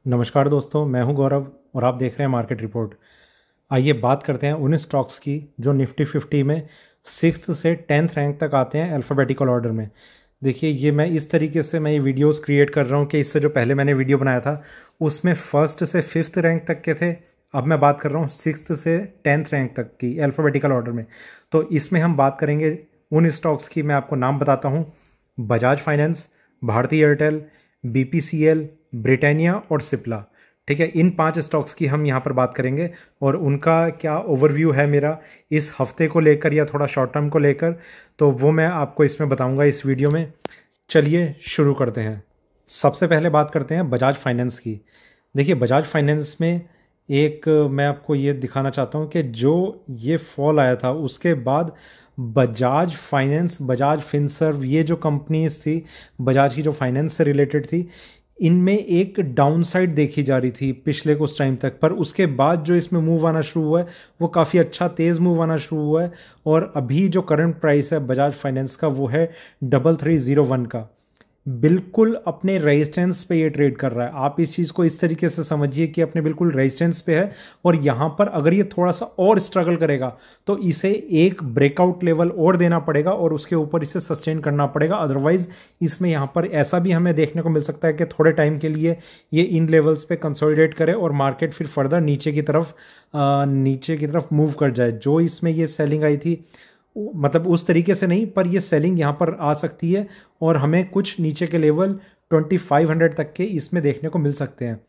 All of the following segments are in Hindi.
नमस्कार दोस्तों, मैं हूं गौरव और आप देख रहे हैं मार्केट रिपोर्ट। आइए बात करते हैं उन स्टॉक्स की जो निफ्टी 50 में सिक्स्थ से 10th रैंक तक आते हैं अल्फ़ाबेटिकल ऑर्डर में। देखिए, ये मैं इस तरीके से मैं ये वीडियोस क्रिएट कर रहा हूं कि इससे जो पहले मैंने वीडियो बनाया था उसमें फर्स्ट से फिफ्थ रैंक तक के थे। अब मैं बात कर रहा हूँ सिक्स्थ से 10th रैंक तक की अल्फ़ाबेटिकल ऑर्डर में। तो इसमें हम बात करेंगे उन स्टॉक्स की। मैं आपको नाम बताता हूँ: Bajaj finance, Bharti Airtel, BPCL, Britannia और सिप्ला। ठीक है, इन 5 स्टॉक्स की हम यहाँ पर बात करेंगे और उनका क्या ओवरव्यू है मेरा इस हफ्ते को लेकर या थोड़ा शॉर्ट टर्म को लेकर, तो वो मैं आपको इसमें बताऊंगा इस वीडियो में। चलिए शुरू करते हैं। सबसे पहले बात करते हैं बजाज फाइनेंस की। देखिए, बजाज फाइनेंस में एक मैं आपको ये दिखाना चाहता हूँ कि जो ये फॉल आया था उसके बाद बजाज फाइनेंस, बजाज फिनसर्व, ये जो कंपनीज थी बजाज की जो फाइनेंस से रिलेटेड थी, इनमें एक डाउनसाइड देखी जा रही थी पिछले कुछ टाइम तक। पर उसके बाद जो इसमें मूव आना शुरू हुआ है वो काफ़ी अच्छा तेज़ मूव आना शुरू हुआ है और अभी जो करंट प्राइस है बजाज फाइनेंस का वो है 3301 का। बिल्कुल अपने रेजिस्टेंस पे ये ट्रेड कर रहा है। आप इस चीज़ को इस तरीके से समझिए कि अपने बिल्कुल रेजिस्टेंस पे है और यहाँ पर अगर ये थोड़ा सा और स्ट्रगल करेगा तो इसे एक ब्रेकआउट लेवल और देना पड़ेगा और उसके ऊपर इसे सस्टेन करना पड़ेगा। अदरवाइज इसमें यहाँ पर ऐसा भी हमें देखने को मिल सकता है कि थोड़े टाइम के लिए ये इन लेवल्स पे कंसोलिडेट करे और मार्केट फिर फर्दर नीचे की तरफ मूव कर जाए। जो इसमें ये सेलिंग आई थी, मतलब उस तरीके से नहीं, पर ये सेलिंग यहाँ पर आ सकती है और हमें कुछ नीचे के लेवल 2500 तक के इसमें देखने को मिल सकते हैं।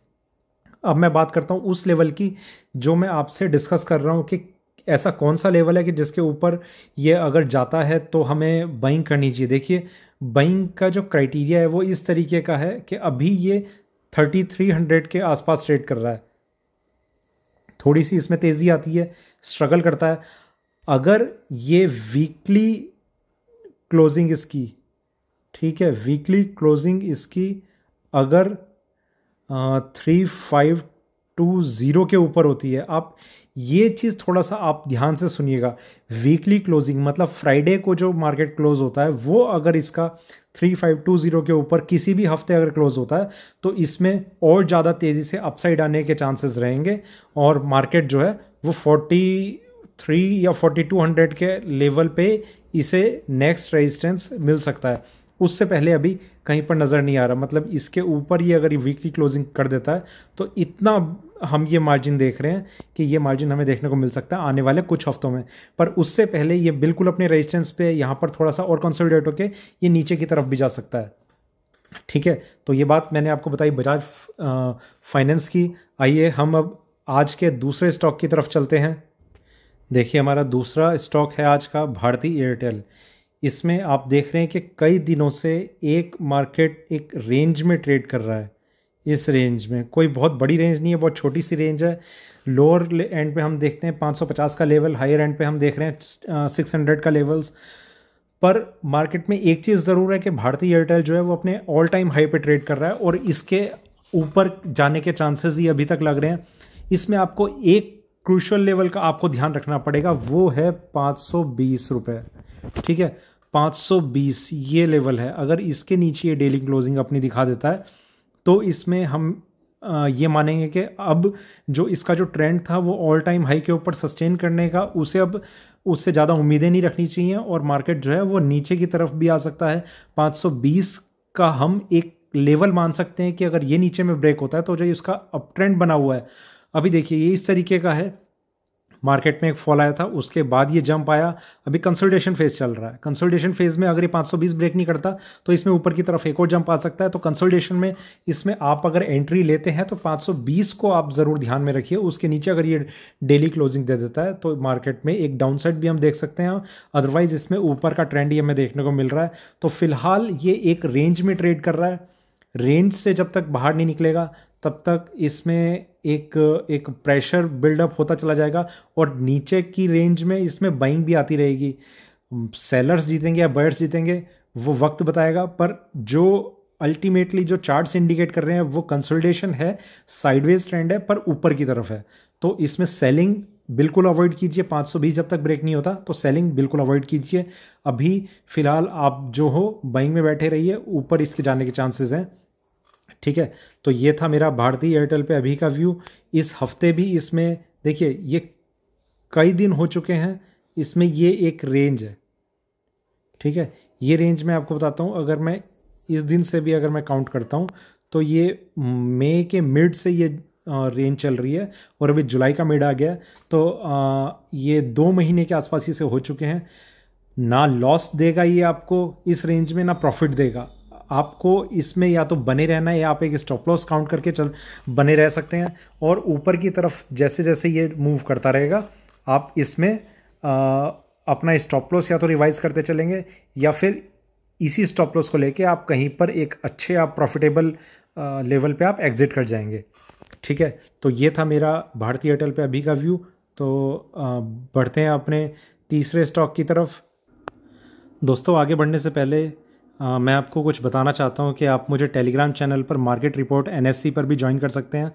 अब मैं बात करता हूँ उस लेवल की जो मैं आपसे डिस्कस कर रहा हूँ कि ऐसा कौन सा लेवल है कि जिसके ऊपर ये अगर जाता है तो हमें बाइंग करनी चाहिए। देखिए, बाइंग का जो क्राइटेरिया है वो इस तरीके का है कि अभी ये 3300 के आसपास ट्रेड कर रहा है। थोड़ी सी इसमें तेज़ी आती है, स्ट्रगल करता है। अगर ये वीकली क्लोजिंग इसकी, ठीक है, वीकली क्लोजिंग इसकी अगर 3520 के ऊपर होती है, आप ये चीज़ थोड़ा सा आप ध्यान से सुनिएगा। वीकली क्लोजिंग मतलब फ्राइडे को जो मार्केट क्लोज होता है वो अगर इसका 3520 के ऊपर किसी भी हफ्ते अगर क्लोज होता है तो इसमें और ज़्यादा तेज़ी से अपसाइड आने के चांसेस रहेंगे और मार्केट जो है वो 43 या 4200 के लेवल पे इसे नेक्स्ट रेजिस्टेंस मिल सकता है। उससे पहले अभी कहीं पर नज़र नहीं आ रहा। मतलब इसके ऊपर ये अगर ये वीकली क्लोजिंग कर देता है तो इतना हम ये मार्जिन देख रहे हैं कि ये मार्जिन हमें देखने को मिल सकता है आने वाले कुछ हफ्तों में। पर उससे पहले ये बिल्कुल अपने रेजिस्टेंस पे यहाँ पर थोड़ा सा और कंसोलिडेट होकर ये नीचे की तरफ भी जा सकता है। ठीक है, तो ये बात मैंने आपको बताई बजाज फाइनेंस की। आइए हम अब आज के दूसरे स्टॉक की तरफ चलते हैं। देखिए, हमारा दूसरा स्टॉक है आज का भारती एयरटेल। इसमें आप देख रहे हैं कि कई दिनों से एक मार्केट एक रेंज में ट्रेड कर रहा है। इस रेंज में कोई बहुत बड़ी रेंज नहीं है, बहुत छोटी सी रेंज है। लोअर एंड पे हम देखते हैं 550 का लेवल, हायर एंड पे हम देख रहे हैं 600 का लेवल्स। पर मार्केट में एक चीज़ ज़रूर है कि भारती एयरटेल जो है वो अपने ऑल टाइम हाई पे ट्रेड कर रहा है और इसके ऊपर जाने के चांसेस ही अभी तक लग रहे हैं। इसमें आपको एक क्रूशल लेवल का आपको ध्यान रखना पड़ेगा, वो है 520 रुपये। ठीक है, 520 ये लेवल है। अगर इसके नीचे ये डेली क्लोजिंग अपनी दिखा देता है तो इसमें हम ये मानेंगे कि अब जो इसका जो ट्रेंड था वो ऑल टाइम हाई के ऊपर सस्टेन करने का, उसे अब उससे ज़्यादा उम्मीदें नहीं रखनी चाहिए और मार्केट जो है वो नीचे की तरफ भी आ सकता है। 520 का हम एक लेवल मान सकते हैं कि अगर ये नीचे में ब्रेक होता है तो जो इसका अप ट्रेंड बना हुआ है, अभी देखिए ये इस तरीके का है। मार्केट में एक फॉल आया था, उसके बाद ये जंप आया, अभी कंसोलिडेशन फेज चल रहा है। कंसोलिडेशन फेज में अगर ये 520 ब्रेक नहीं करता तो इसमें ऊपर की तरफ एक और जंप आ सकता है। तो कंसोलिडेशन में इसमें आप अगर एंट्री लेते हैं तो 520 को आप ज़रूर ध्यान में रखिए। उसके नीचे अगर ये डेली क्लोजिंग दे देता है तो मार्केट में एक डाउन साइड भी हम देख सकते हैं। अदरवाइज इसमें ऊपर का ट्रेंड ही हमें देखने को मिल रहा है। तो फिलहाल ये एक रेंज में ट्रेड कर रहा है। रेंज से जब तक बाहर नहीं निकलेगा तब तक इसमें एक प्रेशर बिल्डअप होता चला जाएगा और नीचे की रेंज में इसमें बाइंग भी आती रहेगी। सेलर्स जीतेंगे या बायर्स जीतेंगे वो वक्त बताएगा, पर जो अल्टीमेटली जो चार्ट्स इंडिकेट कर रहे हैं वो कंसोलिडेशन है, साइडवेज ट्रेंड है पर ऊपर की तरफ है। तो इसमें सेलिंग बिल्कुल अवॉइड कीजिए। 520 जब तक ब्रेक नहीं होता तो सेलिंग बिल्कुल अवॉइड कीजिए। अभी फिलहाल आप जो हो बाइंग में बैठे रहिए, ऊपर इसके जाने के चांसेस हैं। ठीक है, तो ये था मेरा भारती एयरटेल पे अभी का व्यू। इस हफ्ते भी इसमें देखिए ये कई दिन हो चुके हैं, इसमें ये एक रेंज है, ठीक है। ये रेंज मैं आपको बताता हूँ, अगर मैं इस दिन से भी अगर मैं काउंट करता हूँ तो ये मई के मिड से ये रेंज चल रही है और अभी जुलाई का मिड आ गया, तो ये 2 महीने के आसपास ही से हो चुके हैं। ना लॉस देगा ये आपको इस रेंज में, ना प्रॉफिट देगा आपको। इसमें या तो बने रहना है या आप एक स्टॉप लॉस काउंट करके बने रह सकते हैं, और ऊपर की तरफ जैसे जैसे ये मूव करता रहेगा आप इसमें अपना स्टॉप लॉस या तो रिवाइज करते चलेंगे, या फिर इसी स्टॉप लॉस को लेके आप कहीं पर एक अच्छे आप प्रॉफिटेबल लेवल पे आप एग्जिट कर जाएंगे, ठीक है। तो ये था मेरा भारती एयरटेल पे अभी का व्यू। तो बढ़ते हैं अपने तीसरे स्टॉक की तरफ। दोस्तों आगे बढ़ने से पहले मैं आपको कुछ बताना चाहता हूं कि आप मुझे टेलीग्राम चैनल पर मार्केट रिपोर्ट NSE पर भी ज्वाइन कर सकते हैं।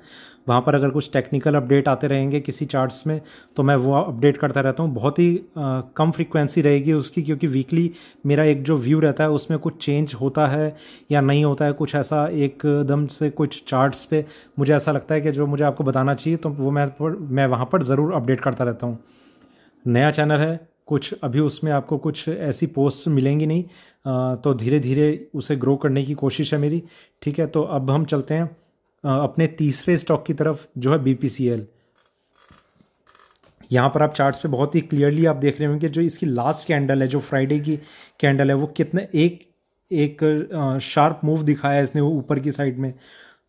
वहां पर अगर कुछ टेक्निकल अपडेट आते रहेंगे किसी चार्ट्स में तो मैं वो अपडेट करता रहता हूं। बहुत ही कम फ्रीक्वेंसी रहेगी उसकी, क्योंकि वीकली मेरा एक जो व्यू रहता है उसमें कुछ चेंज होता है या नहीं होता है, कुछ ऐसा एकदम से कुछ चार्ट्स पे मुझे ऐसा लगता है कि जो मुझे आपको बताना चाहिए तो वो मैं वहाँ पर ज़रूर अपडेट करता रहता हूँ। नया चैनल है, कुछ अभी उसमें आपको कुछ ऐसी पोस्ट मिलेंगी नहीं, तो धीरे धीरे उसे ग्रो करने की कोशिश है मेरी, ठीक है। तो अब हम चलते हैं अपने तीसरे स्टॉक की तरफ जो है BPCL। यहाँ पर आप चार्ट्स पे बहुत ही क्लियरली आप देख रहे होंगे जो इसकी लास्ट कैंडल है, जो फ्राइडे की कैंडल है, वो कितने एक शार्प मूव दिखाया है इसने ऊपर की साइड में।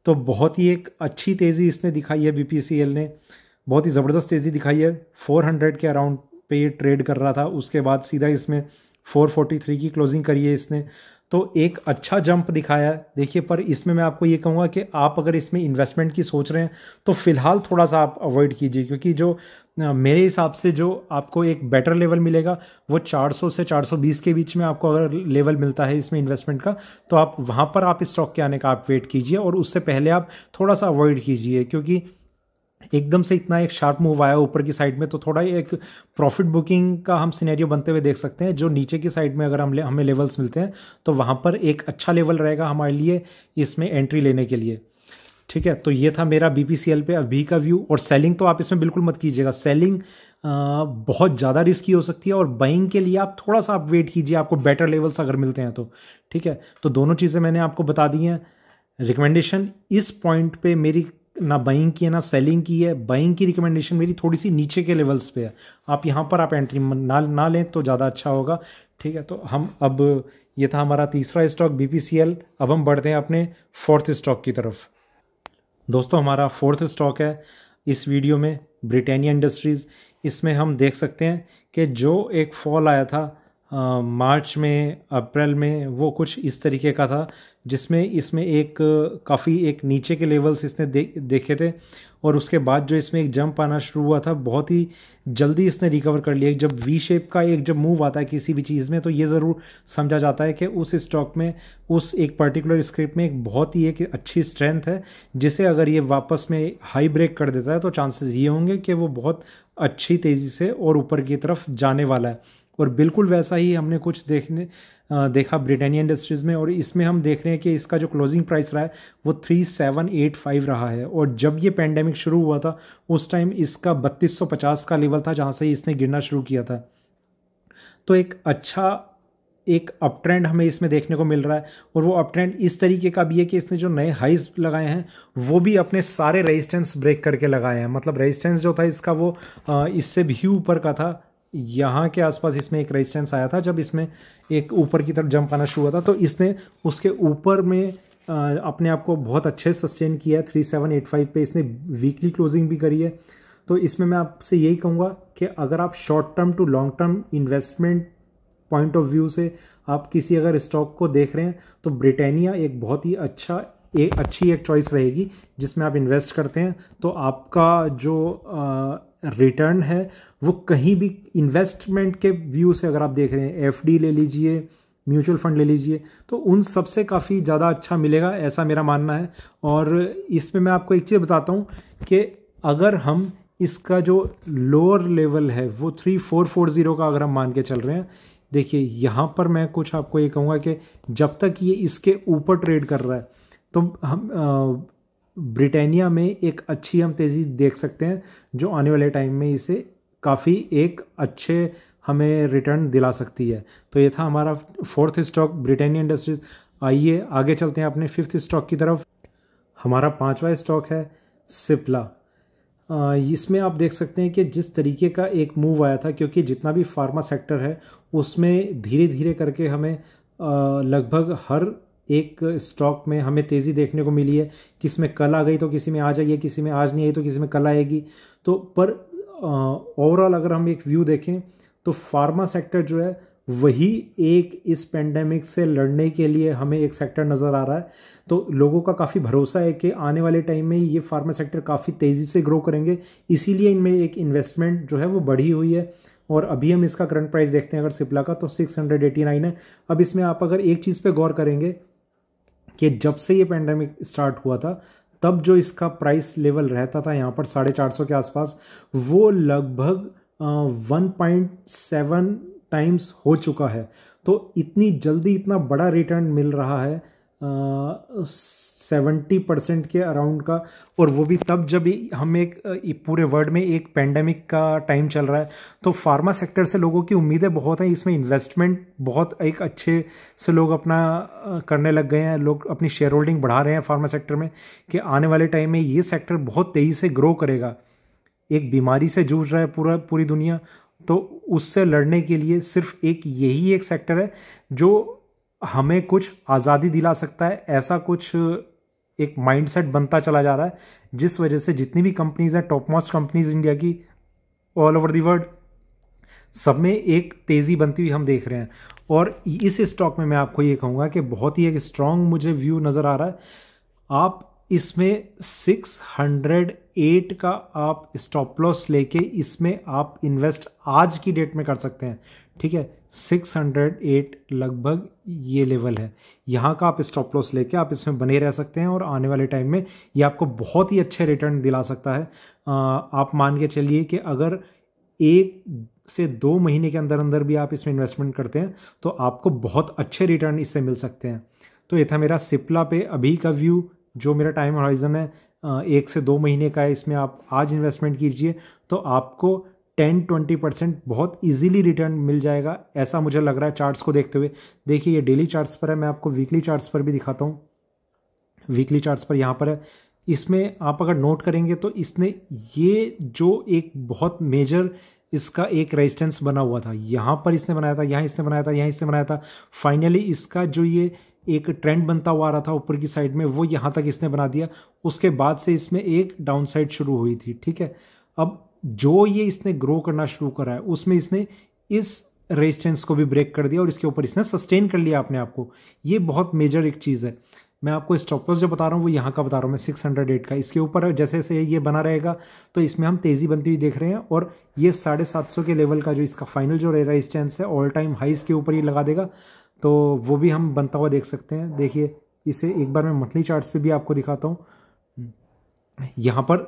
तो बहुत ही एक अच्छी तेज़ी इसने दिखाई है BPCL ने, बहुत ही ज़बरदस्त तेज़ी दिखाई है। 400 के अराउंड पे ये ट्रेड कर रहा था, उसके बाद सीधा इसमें 443 की क्लोजिंग करी है इसने, तो एक अच्छा जंप दिखाया है। देखिए पर इसमें मैं आपको ये कहूँगा कि आप अगर इसमें इन्वेस्टमेंट की सोच रहे हैं तो फिलहाल थोड़ा सा आप अवॉइड कीजिए, क्योंकि जो मेरे हिसाब से जो आपको एक बेटर लेवल मिलेगा वो 400 से 420 के बीच में आपको अगर लेवल मिलता है इसमें इन्वेस्टमेंट का, तो आप वहाँ पर आप इस स्टॉक के आने का आप वेट कीजिए, और उससे पहले आप थोड़ा सा अवॉइड कीजिए, क्योंकि एकदम से इतना एक शार्प मूव आया ऊपर की साइड में तो थोड़ा एक प्रॉफिट बुकिंग का हम सिनेरियो बनते हुए देख सकते हैं। जो नीचे की साइड में अगर हमें लेवल्स मिलते हैं तो वहाँ पर एक अच्छा लेवल रहेगा हमारे लिए इसमें एंट्री लेने के लिए, ठीक है। तो ये था मेरा BPCL पे अभी का व्यू। और सेलिंग तो आप इसमें बिल्कुल मत कीजिएगा, सेलिंग बहुत ज़्यादा रिस्की हो सकती है, और बाइंग के लिए आप थोड़ा सा आप वेट कीजिए, आपको बेटर लेवल्स अगर मिलते हैं तो, ठीक है। तो दोनों चीज़ें मैंने आपको बता दी हैं। रिकमेंडेशन इस पॉइंट पे मेरी ना बाइंग की है ना सेलिंग की है, बाइंग की रिकमेंडेशन मेरी थोड़ी सी नीचे के लेवल्स पे है, आप यहाँ पर आप एंट्री ना लें तो ज़्यादा अच्छा होगा, ठीक है। तो हम अब ये था हमारा तीसरा स्टॉक BPCL। अब हम बढ़ते हैं अपने फोर्थ स्टॉक की तरफ। दोस्तों हमारा फोर्थ स्टॉक है इस वीडियो में ब्रिटानिया इंडस्ट्रीज़। इसमें हम देख सकते हैं कि जो एक फॉल आया था मार्च में अप्रैल में, वो कुछ इस तरीके का था, जिसमें इसमें एक काफ़ी एक नीचे के लेवल्स इसने देखे थे, और उसके बाद जो इसमें एक जंप आना शुरू हुआ था बहुत ही जल्दी इसने रिकवर कर लिया। जब V शेप का एक जब मूव आता है किसी भी चीज़ में तो ये ज़रूर समझा जाता है कि उस स्टॉक में उस एक पर्टिकुलर स्क्रिप्ट में एक बहुत ही एक अच्छी स्ट्रेंथ है, जिसे अगर ये वापस में हाई ब्रेक कर देता है तो चांसेस ये होंगे कि वो बहुत अच्छी तेज़ी से और ऊपर की तरफ जाने वाला है। और बिल्कुल वैसा ही हमने कुछ देखा ब्रिटानिया इंडस्ट्रीज़ में, और इसमें हम देख रहे हैं कि इसका जो क्लोजिंग प्राइस रहा है वो 3785 रहा है, और जब ये पेंडेमिक शुरू हुआ था उस टाइम इसका 3250 का लेवल था जहाँ से इसने गिरना शुरू किया था। तो एक अच्छा एक अप ट्रेंड हमें इसमें देखने को मिल रहा है, और वो अप ट्रेंड इस तरीके का भी है कि इसने जो नए हाइज लगाए हैं वो भी अपने सारे रेजिस्टेंस ब्रेक करके लगाए हैं। मतलब रेजिस्टेंस जो था इसका वो इससे भी ऊपर का था, यहाँ के आसपास इसमें एक रेजिस्टेंस आया था जब इसमें एक ऊपर की तरफ जंप आना शुरू हुआ था, तो इसने उसके ऊपर में अपने आप को बहुत अच्छे सस्टेन किया है। 3785 पे इसने वीकली क्लोजिंग भी करी है। तो इसमें मैं आपसे यही कहूँगा कि अगर आप short term to long term investment point of view से आप किसी अगर स्टॉक को देख रहे हैं तो ब्रिटानिया एक बहुत ही अच्छी एक चॉइस रहेगी जिसमें आप इन्वेस्ट करते हैं, तो आपका जो रिटर्न है वो कहीं भी इन्वेस्टमेंट के व्यू से अगर आप देख रहे हैं, FD ले लीजिए, म्यूचुअल फंड ले लीजिए, तो उन सबसे काफ़ी ज़्यादा अच्छा मिलेगा, ऐसा मेरा मानना है। और इसमें मैं आपको एक चीज़ बताता हूँ कि अगर हम इसका जो लोअर लेवल है वो 3440 का अगर हम मान के चल रहे हैं, देखिए यहाँ पर मैं कुछ आपको ये कहूँगा कि जब तक ये इसके ऊपर ट्रेड कर रहा है तो हम ब्रिटानिया में एक अच्छी हम तेज़ी देख सकते हैं जो आने वाले टाइम में इसे काफ़ी एक अच्छे हमें रिटर्न दिला सकती है। तो ये था हमारा फोर्थ स्टॉक ब्रिटानिया इंडस्ट्रीज़। आइए आगे चलते हैं अपने फिफ्थ स्टॉक की तरफ। हमारा पांचवा स्टॉक है सिप्ला। इसमें आप देख सकते हैं कि जिस तरीके का एक मूव आया था, क्योंकि जितना भी फार्मा सेक्टर है उसमें धीरे धीरे करके हमें लगभग हर एक स्टॉक में हमें तेज़ी देखने को मिली है। किसी में कल आ गई तो किसी में आज आई है, किसी में आज नहीं आई तो किसी में कल आएगी। तो पर ओवरऑल अगर हम एक व्यू देखें तो फार्मा सेक्टर जो है वही एक इस पेंडेमिक से लड़ने के लिए हमें एक सेक्टर नज़र आ रहा है। तो लोगों का काफ़ी भरोसा है कि आने वाले टाइम में ये फार्मा सेक्टर काफ़ी तेज़ी से ग्रो करेंगे, इसीलिए इनमें एक इन्वेस्टमेंट जो है वो बढ़ी हुई है। और अभी हम इसका करंट प्राइस देखते हैं अगर सिप्ला का, तो 689 है। अब इसमें आप अगर एक चीज़ पे गौर करेंगे कि जब से ये पेंडेमिक स्टार्ट हुआ था तब जो इसका प्राइस लेवल रहता था यहाँ पर 450 के आसपास, वो लगभग 1.7 टाइम्स हो चुका है। तो इतनी जल्दी इतना बड़ा रिटर्न मिल रहा है 70% के अराउंड का, और वो भी तब जब हम एक पूरे वर्ल्ड में एक पेंडेमिक का टाइम चल रहा है। तो फार्मा सेक्टर से लोगों की उम्मीदें बहुत हैं, इसमें इन्वेस्टमेंट बहुत एक अच्छे से लोग अपना करने लग गए हैं। लोग अपनी शेयर होल्डिंग बढ़ा रहे हैं फार्मा सेक्टर में कि आने वाले टाइम में ये सेक्टर बहुत तेज़ी से ग्रो करेगा। एक बीमारी से जूझ रहा है पूरी दुनिया, तो उससे लड़ने के लिए सिर्फ यही एक सेक्टर है जो हमें कुछ आज़ादी दिला सकता है। ऐसा कुछ एक माइंडसेट बनता चला जा रहा है, जिस वजह से जितनी भी कंपनीज हैं, टॉप मोस्ट कंपनीज इंडिया की ऑल ओवर दी वर्ल्ड, सब में एक तेज़ी बनती हुई हम देख रहे हैं। और इस स्टॉक में मैं आपको ये कहूँगा कि बहुत ही एक स्ट्रॉन्ग मुझे व्यू नज़र आ रहा है। आप इसमें 608 का आप स्टॉप लॉस लेके इसमें आप इन्वेस्ट आज की डेट में कर सकते हैं। ठीक है, 608 लगभग ये लेवल है, यहाँ का आप स्टॉप लॉस लेके आप इसमें बने रह सकते हैं और आने वाले टाइम में ये आपको बहुत ही अच्छे रिटर्न दिला सकता है। आप मान के चलिए कि अगर 1 से 2 महीने के अंदर अंदर भी आप इसमें इन्वेस्टमेंट करते हैं तो आपको बहुत अच्छे रिटर्न इससे मिल सकते हैं। तो ये था मेरा सिप्ला पे अभी का व्यू। जो मेरा टाइम हॉराइजन है 1 से 2 महीने का है, इसमें आप आज इन्वेस्टमेंट कीजिए तो आपको 10-20% बहुत इजीली रिटर्न मिल जाएगा, ऐसा मुझे लग रहा है चार्ट्स को देखते हुए। देखिए ये डेली चार्ट्स पर है, मैं आपको वीकली चार्ट्स पर भी दिखाता हूँ। वीकली चार्ट्स पर यहाँ पर है, इसमें आप अगर नोट करेंगे तो इसने ये जो एक बहुत मेजर इसका एक रेजिस्टेंस बना हुआ था, यहाँ पर इसने बनाया था, यहाँ इसने बनाया था, यहाँ इसने बनाया था। फाइनली इसका जो ये एक ट्रेंड बनता हुआ आ रहा था ऊपर की साइड में, वो यहाँ तक इसने बना दिया। उसके बाद से इसमें एक डाउन साइड शुरू हुई थी। ठीक है, अब जो ये इसने ग्रो करना शुरू करा है उसमें इसने इस रेजिस्टेंस को भी ब्रेक कर दिया और इसके ऊपर इसने सस्टेन कर लिया अपने आप को। ये बहुत मेजर एक चीज़ है। मैं आपको स्टॉप लॉस जो बता रहा हूँ वो यहाँ का बता रहा हूँ मैं, 608 का। इसके ऊपर जैसे जैसे ये बना रहेगा तो इसमें हम तेज़ी बनती हुई देख रहे हैं, और ये 750 के लेवल का जो इसका फाइनल जो रेजिस्टेंस है ऑल टाइम हाइस के ऊपर ही लगा देगा, तो वो भी हम बनता हुआ देख सकते हैं। देखिए इसे एक बार मैं मंथली चार्ट्स पे भी आपको दिखाता हूँ। यहाँ पर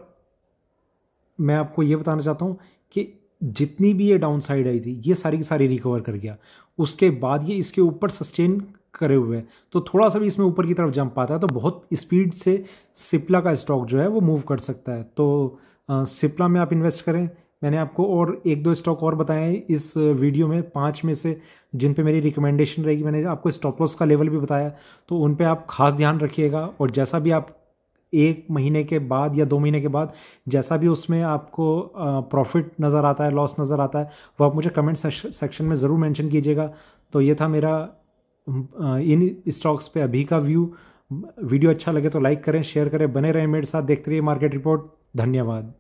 मैं आपको ये बताना चाहता हूँ कि जितनी भी ये डाउन साइड आई थी ये सारी की सारी रिकवर कर गया, उसके बाद ये इसके ऊपर सस्टेन करे हुए हैं। तो थोड़ा सा भी इसमें ऊपर की तरफ जंप आता है तो बहुत स्पीड से सिप्ला का स्टॉक जो है वो मूव कर सकता है। तो सिप्ला में आप इन्वेस्ट करें। मैंने आपको और 1-2 स्टॉक और बताए हैं इस वीडियो में, 5 में से जिन पे मेरी रिकमेंडेशन रहेगी। मैंने आपको स्टॉप लॉस का लेवल भी बताया, तो उन पे आप खास ध्यान रखिएगा। और जैसा भी आप 1 महीने के बाद या 2 महीने के बाद जैसा भी उसमें आपको प्रॉफिट नज़र आता है, लॉस नज़र आता है, वो आप मुझे कमेंट सेक्शन में ज़रूर मेंशन कीजिएगा। तो ये था मेरा इन स्टॉक्स पे अभी का व्यू। वीडियो अच्छा लगे तो लाइक करें, शेयर करें, बने रहें मेरे साथ, देखते रहिए मार्केट रिपोर्ट। धन्यवाद।